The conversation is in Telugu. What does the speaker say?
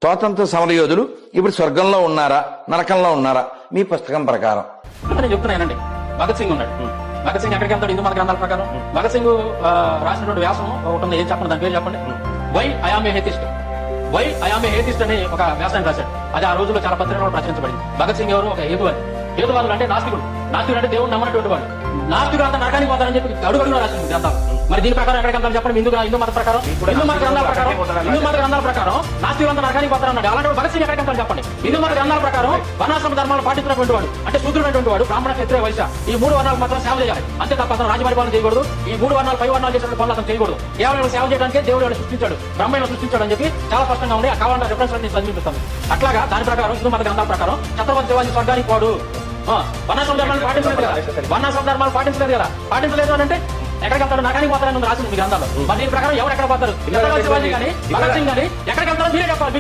స్వాతంత్ర సమరయోధులు ఇప్పుడు స్వర్గంలో ఉన్నారా నరకంలో ఉన్నారా మీ పుస్తకం ప్రకారం? నేను చెప్తున్నానండి. భగత్ సింగ్ ఉన్నాడు. భగత్ సింగ్ ఎక్కడికి వెళ్తాడు? హిందూ మత గ్రంథాల ప్రకారం భగత్ సింగ్ రాసినటువంటి వ్యాసం ఒకటి ఉంది. ఏం చెప్పండి దాని పేరు చెప్పండి. Why I am a atheist. Why I am a atheist అని ఒక వ్యాసాన్ని రాశాడు. అది ఆ రోజుల్లో చాలా పత్రికల్లో ప్రచురించబడింది. భగత్ సింగ్ ఎవరు? ఒక హేతువాది. హేతువాదులు అంటే నాస్తికుడు. నాస్తికుడు అంటే దేవుడు నమ్మనటువంటి వాడు. నాస్తికుడు అంతా నరకానికి పోతారని చెప్పి అడుగుడుగా రాసింది గ్రంథాలు. మరి దీని ప్రకారం ఎక్కడికి వెళ్తారు చెప్పండి? హిందూ మత ప్రకారం, హిందూ మత గ్రంథాల ప్రకారం నాస్తికులు అంతా నరకానికి పోతారన్నాడు. అలాంటి భగత్ సింగ్ ఎక్కడికి వెళ్తారు చెప్పండి? హిందూ మత గ్రంథాల ప్రకారం వర్ణాశ్రమ ధర్మాలు పాటించినటువంటి వాడు, అంటే శూద్రుడైనటువంటి వాడు, బ్రాహ్మణ, క్షత్రియ, వైశ్య ఈ 3 వర్ణాలకు మాత్రం సేవ చేయాలి. అంతే తప్ప అతను రాజపరిపాలన చేయకూడదు. ఈ 3 వర్ణాలు పై వర్ణాలు చేసినటువంటి పనులు అతను చేయకూడదు. కేవలం సేవ చేయడానికి దేవుడు సృష్టించాడు, బ్రహ్మను సృష్టించాడు అని చెప్పి చాలా స్పష్టంగా ఉంది. ఆ కావాలంటే రిఫరెన్స్ నేను చదివిస్తాను. అట్లాగా దాని ప్రకారం హిందూ మత గ్రంథాల ప్రకారం ఛత్రపతి శివాజీ స్వర్గానికి పోడు. వర్ణాశ్రమ ధర్మాలు పాటించలేదు కదా, వర్ణాశ్రమ ధర్మాలు పాటించలేదు కదా. పాటించలేదు అని అంటే ఎక్కడికి వెళ్తాడు? నరకానికి పోతారని రాసింది మీ గ్రంథాలు. మరి దీని ప్రకారం ఎవరు ఎక్కడ పోతారు? ఛత్రపతి శివాజీ కానీ భగత్ సింగ్ కానీ ఎక్కడికి వెళ్తారో మీరే చెప్పాలి.